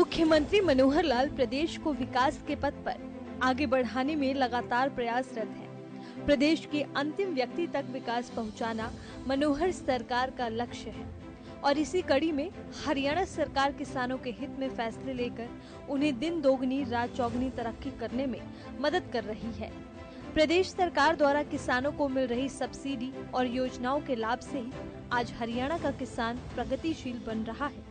मुख्यमंत्री मनोहर लाल प्रदेश को विकास के पथ पर आगे बढ़ाने में लगातार प्रयासरत हैं। प्रदेश के अंतिम व्यक्ति तक विकास पहुंचाना मनोहर सरकार का लक्ष्य है और इसी कड़ी में हरियाणा सरकार किसानों के हित में फैसले लेकर उन्हें दिन दोगुनी रात चौगुनी तरक्की करने में मदद कर रही है। प्रदेश सरकार द्वारा किसानों को मिल रही सब्सिडी और योजनाओं के लाभ से ही आज हरियाणा का किसान प्रगतिशील बन रहा है।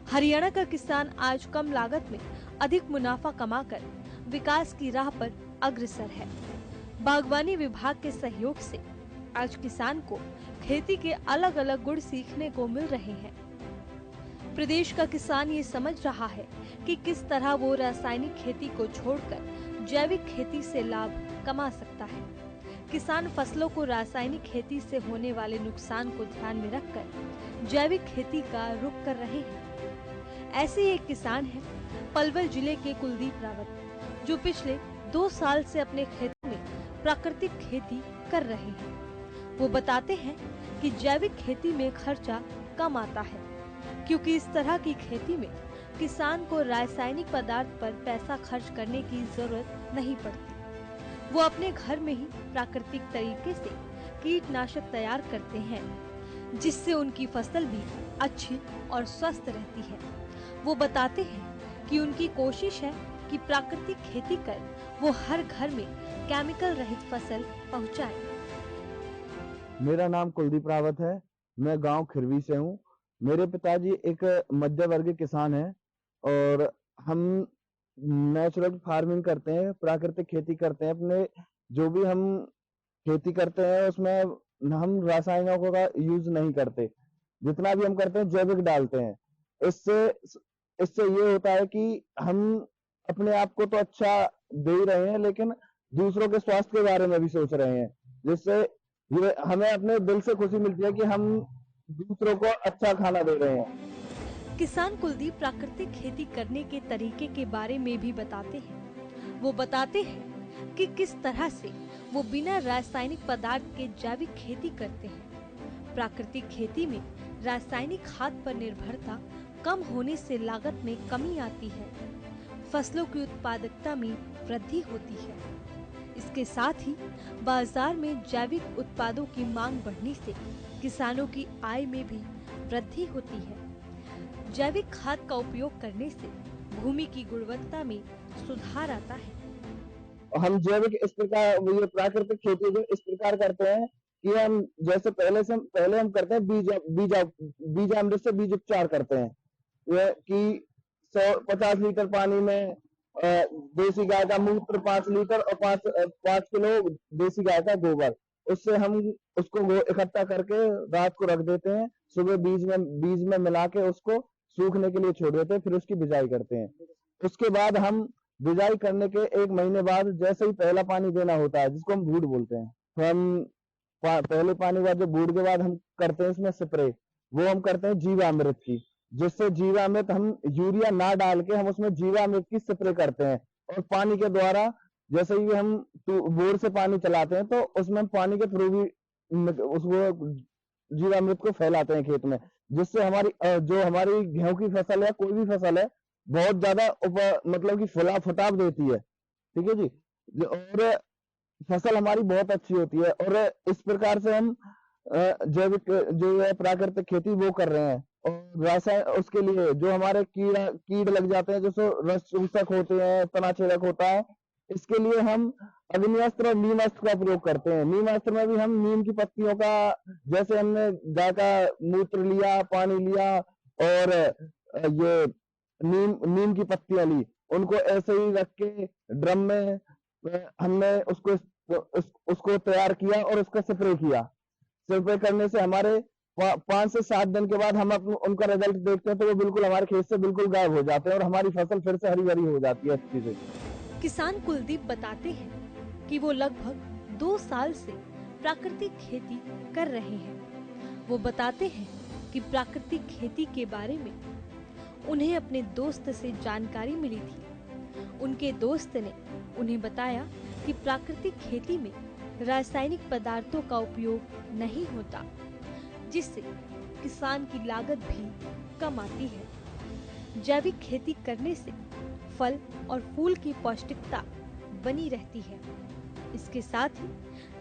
हरियाणा का किसान आज कम लागत में अधिक मुनाफा कमाकर विकास की राह पर अग्रसर है। बागवानी विभाग के सहयोग से आज किसान को खेती के अलग अलग गुण सीखने को मिल रहे हैं। प्रदेश का किसान ये समझ रहा है कि किस तरह वो रासायनिक खेती को छोड़कर जैविक खेती से लाभ कमा सकता है। किसान फसलों को रासायनिक खेती से होने वाले नुकसान को ध्यान में रखकर जैविक खेती का रुख कर रहे हैं। ऐसे एक किसान हैं पलवल जिले के कुलदीप रावत, जो पिछले 2 साल से अपने खेतों में प्राकृतिक खेती कर रहे हैं। वो बताते हैं कि जैविक खेती में खर्चा कम आता है, क्योंकि इस तरह की खेती में किसान को रासायनिक पदार्थ पर पैसा खर्च करने की जरूरत नहीं पड़ती। वो अपने घर में ही प्राकृतिक तरीके से कीटनाशक तैयार करते हैं, जिससे उनकी फसल भी अच्छी और स्वस्थ रहती है। वो बताते हैं कि उनकी कोशिश है कि प्राकृतिक खेती कर वो हर घर में केमिकल रहित फसल पहुंचाएं। मेरा नाम कुलदीप रावत है। मैं गांव खिरवी से हूं। मेरे पिताजी एक मध्य वर्गीय किसान हैं और हम नेचुरल फार्मिंग करते हैं, प्राकृतिक खेती करते हैं। अपने जो भी हम खेती करते हैं उसमें हम रासायनिकों का यूज नहीं करते। जितना भी हम करते हैं जैविक डालते हैं। इससे ये होता है कि हम अपने आप को तो अच्छा दे ही रहे हैं, लेकिन दूसरों के स्वास्थ्य के बारे में भी सोच रहे हैं, जिससे ये हमें अपने दिल से खुशी मिलती है कि हम दूसरों को अच्छा खाना दे रहे हैं। किसान कुलदीप प्राकृतिक खेती करने के तरीके के बारे में भी बताते हैं। वो बताते हैं कि किस तरह से वो बिना रासायनिक पदार्थ के जैविक खेती करते हैं। प्राकृतिक खेती में रासायनिक खाद पर निर्भरता कम होने से लागत में कमी आती है, फसलों की उत्पादकता में वृद्धि होती है। इसके साथ ही बाजार में जैविक उत्पादों की मांग बढ़ने से किसानों की आय में भी वृद्धि होती है। जैविक खाद का उपयोग करने से भूमि की गुणवत्ता में सुधार आता है। हम जैविक इस प्रकार ये प्राकृतिक खेती जो इस प्रकार करते हैं कि हम जैसे पहले हम करते हैं बीजामृत से बीज उपचार करते हैं। ये कि 150 लीटर पानी में देसी गाय का मूत्र 5 लीटर और 5 किलो देसी गाय का गोबर, उससे हम उसको इकट्ठा करके रात को रख देते हैं। सुबह बीज में मिला के उसको सूखने के लिए छोड़ देते हैं, फिर उसकी बिजाई करते हैं। उसके बाद हम बिजाई करने के 1 महीने बाद जैसे ही पहला पानी देना होता है, जिसको हम बूट बोलते हैं, तो हम पहले पानी बाद जो बूट के बाद हम करते हैं इसमें स्प्रे, वो हम करते हैं जीवामृत की, जिससे जीवामृत हम यूरिया ना डाल के हम उसमें जीवामृत की स्प्रे करते हैं। और पानी के द्वारा जैसे ही हम बोर से पानी चलाते हैं तो उसमें पानी के थ्रू भी उसको जीवामृत को फैलाते हैं खेत में, जिससे जो हमारी गेहूं की फसल है, कोई भी फसल है, बहुत ज्यादा मतलब कि फुटाव देती है। ठीक है जी। और फसल हमारी बहुत अच्छी होती है। और इस प्रकार से हम जैविक जो है प्राकृतिक खेती वो कर रहे हैं। और रासायन उसके लिए जो हमारे कीड़ लग जाते हैं, जैसे रस चूसक होते हैं, तनाछेदक होता है, इसके लिए हम अग्निअस्त्र और नीमास्त्र का प्रयोग करते हैं। नीमास्त्र में भी हम नीम की पत्तियों का, जैसे हमने गाय का मूत्र लिया, पानी लिया और ये नीम की पत्तियां ली, उनको ऐसे ही रख के ड्रम में हमने उसको तैयार किया और उसका स्प्रे किया। स्प्रे करने से हमारे 5 से 7 दिन के बाद हम उनका रिजल्ट देखते हैं तो वो बिल्कुल हमारे खेत से बिल्कुल गायब हो जाते हैं और हमारी फसल फिर से हरी भरी हो जाती है अच्छी से। किसान कुलदीप बताते हैं कि वो लगभग 2 साल से प्राकृतिक खेती कर रहे हैं। वो बताते हैं कि प्राकृतिक खेती के बारे में उन्हें अपने दोस्त से जानकारी मिली थी। उनके दोस्त ने उन्हें बताया कि प्राकृतिक खेती में रासायनिक पदार्थों का उपयोग नहीं होता, जिससे किसान की लागत भी कम आती है। जैविक खेती करने से फल और फूल की पौष्टिकता बनी रहती है। इसके साथ ही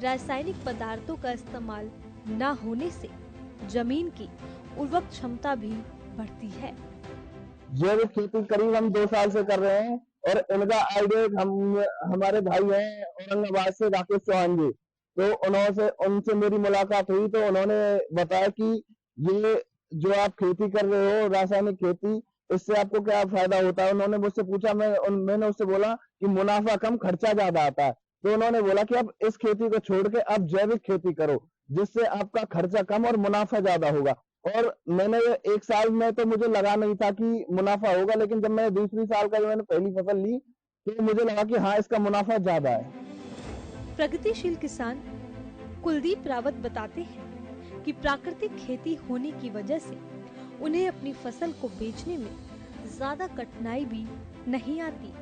रासायनिक पदार्थों का इस्तेमाल न होने से जमीन की उर्वरक क्षमता भी बढ़ती है। जैविक खेती करीब हम 2 साल से कर रहे हैं और इनका आइडिया हमारे भाई हैं औरंगाबाद से राकेश चौहान जी, तो उनसे मेरी मुलाकात हुई तो उन्होंने बताया कि ये जो आप खेती कर रहे हो रासायनिक खेती, इससे आपको क्या फायदा होता है। उन्होंने मुझसे पूछा, मैंने उससे बोला कि मुनाफा कम खर्चा ज्यादा आता है। तो उन्होंने बोला कि आप इस खेती को छोड़ के आप जैविक खेती करो, जिससे आपका खर्चा कम और मुनाफा ज्यादा होगा। और मैंने 1 साल में तो मुझे लगा नहीं था कि मुनाफा होगा, लेकिन जब मैंने दूसरी साल का मैंने पहली फसल ली तो मुझे लगा कि हाँ, इसका मुनाफा ज्यादा है। प्रगतिशील किसान कुलदीप रावत बताते हैं कि प्राकृतिक खेती होने की वजह से उन्हें अपनी फसल को बेचने में ज्यादा कठिनाई भी नहीं आती।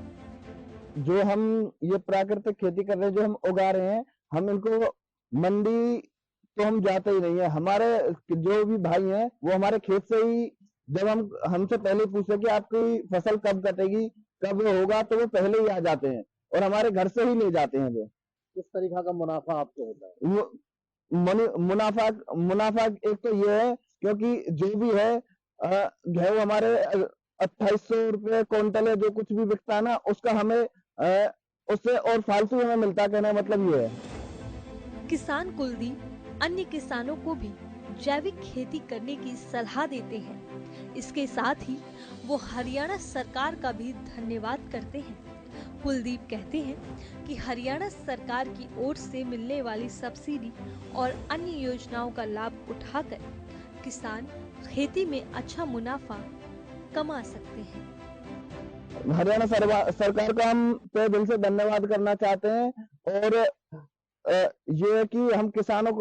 जो हम ये प्राकृतिक खेती कर रहे हैं, जो हम उगा रहे हैं, हम इनको मंडी तो हम जाते ही नहीं है। हमारे जो भी भाई हैं वो हमारे खेत से ही, जब हम हमसे पहले पूछते कि आपकी फसल कब कटेगी, कब होगा, तो वो पहले ही आ जाते हैं और हमारे घर से ही ले जाते हैं। वो किस तरीका का मुनाफा आपको होता है? वो मुनाफा मुनाफा एक तो ये है क्योंकि जो भी है गेहूं हमारे 2800 रुपये क्विंटल है, जो कुछ भी बिकता है ना, उसका हमें उससे और फालतू हमें मिलता है। कहने का मतलब ये है। किसान कुलदीप अन्य किसानों को भी जैविक खेती करने की सलाह देते हैं। इसके साथ ही वो हरियाणा सरकार का भी धन्यवाद करते हैं। कुलदीप कहते हैं कि हरियाणा सरकार की ओर से मिलने वाली सब्सिडी और अन्य योजनाओं का लाभ उठाकर किसान खेती में अच्छा मुनाफा कमा सकते हैं। हरियाणा सरकार का हम तहे दिल से धन्यवाद करना चाहते हैं और ये है कि मैं किसानों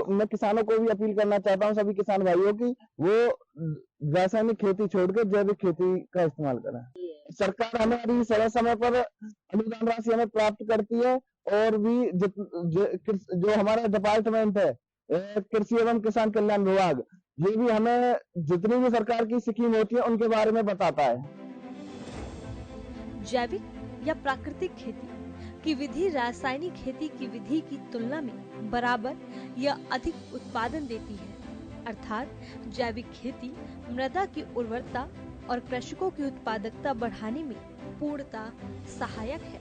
को भी अपील करना चाहता हूँ, सभी किसान भाइयों की, वो रासायनिक खेती छोड़ के जैविक खेती का इस्तेमाल करें। सरकार हमें अभी समय समय पर अनुदान राशि हमें प्राप्त करती है और भी जो हमारा डिपार्टमेंट है कृषि एवं किसान कल्याण विभाग, ये भी हमें जितनी भी सरकार की स्कीम होती है उनके बारे में बताता है। जैविक या प्राकृतिक खेती की विधि रासायनिक खेती की विधि की तुलना में बराबर या अधिक उत्पादन देती है। अर्थात जैविक खेती मृदा की उर्वरता और कृषकों की उत्पादकता बढ़ाने में पूर्णतः सहायक है।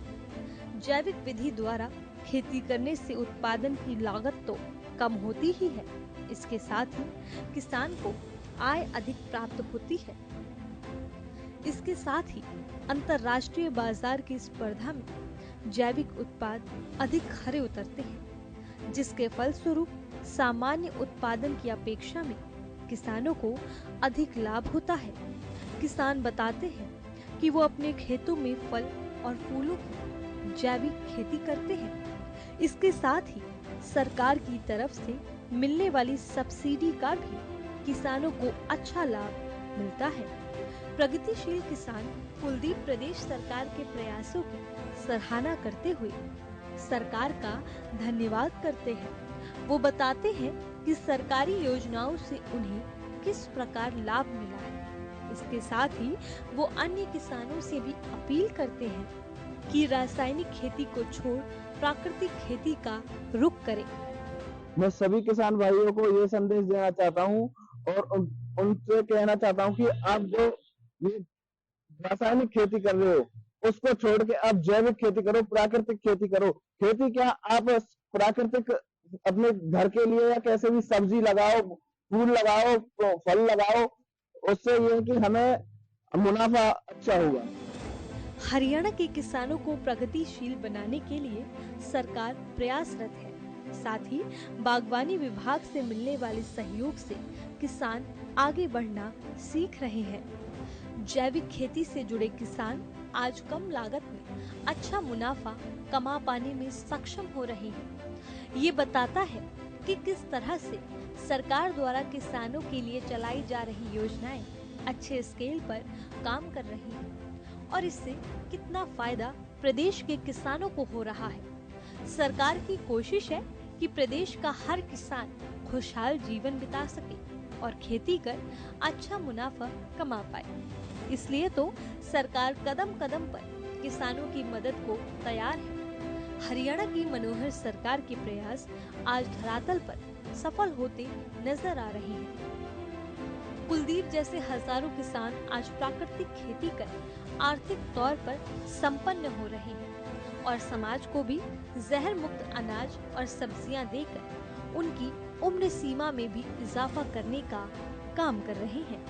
जैविक विधि द्वारा खेती करने से उत्पादन की लागत तो कम होती ही है, इसके साथ ही किसान को आय अधिक प्राप्त होती है। इसके साथ ही अंतर्राष्ट्रीय बाजार की स्पर्धा में जैविक उत्पाद अधिक खरे उतरते हैं, जिसके फलस्वरूप सामान्य उत्पादन की अपेक्षा में किसानों को अधिक लाभ होता है। किसान बताते हैं कि वो अपने खेतों में फल और फूलों की जैविक खेती करते हैं। इसके साथ ही सरकार की तरफ से मिलने वाली सब्सिडी का भी किसानों को अच्छा लाभ मिलता है। प्रगतिशील किसान कुलदीप प्रदेश सरकार के प्रयासों की सराहना करते हुए सरकार का धन्यवाद करते हैं। वो बताते हैं कि सरकारी योजनाओं से उन्हें किस प्रकार लाभ मिला है। इसके साथ ही वो अन्य किसानों से भी अपील करते हैं कि रासायनिक खेती को छोड़ प्राकृतिक खेती का रुख करें। मैं सभी किसान भाइयों को ये संदेश देना चाहता हूँ और उनसे कहना चाहता हूँ कि आप जो ये रासायनिक खेती कर रहे हो उसको छोड़ के आप जैविक खेती करो, प्राकृतिक खेती करो। खेती क्या, आप प्राकृतिक अपने घर के लिए या कैसे भी सब्जी लगाओ, फूल लगाओ, फल लगाओ, उससे ये है कि हमें मुनाफा अच्छा होगा। हरियाणा के किसानों को प्रगतिशील बनाने के लिए सरकार प्रयासरत है। साथ ही बागवानी विभाग से मिलने वाले सहयोग से किसान आगे बढ़ना सीख रहे हैं। जैविक खेती से जुड़े किसान आज कम लागत में अच्छा मुनाफा कमा पाने में सक्षम हो रहे हैं। ये बताता है कि किस तरह से सरकार द्वारा किसानों के लिए चलाई जा रही योजनाएं अच्छे स्केल पर काम कर रही हैं और इससे कितना फायदा प्रदेश के किसानों को हो रहा है। सरकार की कोशिश है कि प्रदेश का हर किसान खुशहाल जीवन बिता सके और खेती कर अच्छा मुनाफा कमा पाए। इसलिए तो सरकार कदम कदम पर किसानों की मदद को तैयार है। हरियाणा की मनोहर सरकार के प्रयास आज धरातल पर सफल होते नजर आ रहे हैं। कुलदीप जैसे हजारों किसान आज प्राकृतिक खेती कर आर्थिक तौर पर संपन्न हो रहे हैं और समाज को भी जहर मुक्त अनाज और सब्जियां देकर उनकी उम्र सीमा में भी इजाफा करने का काम कर रहे हैं।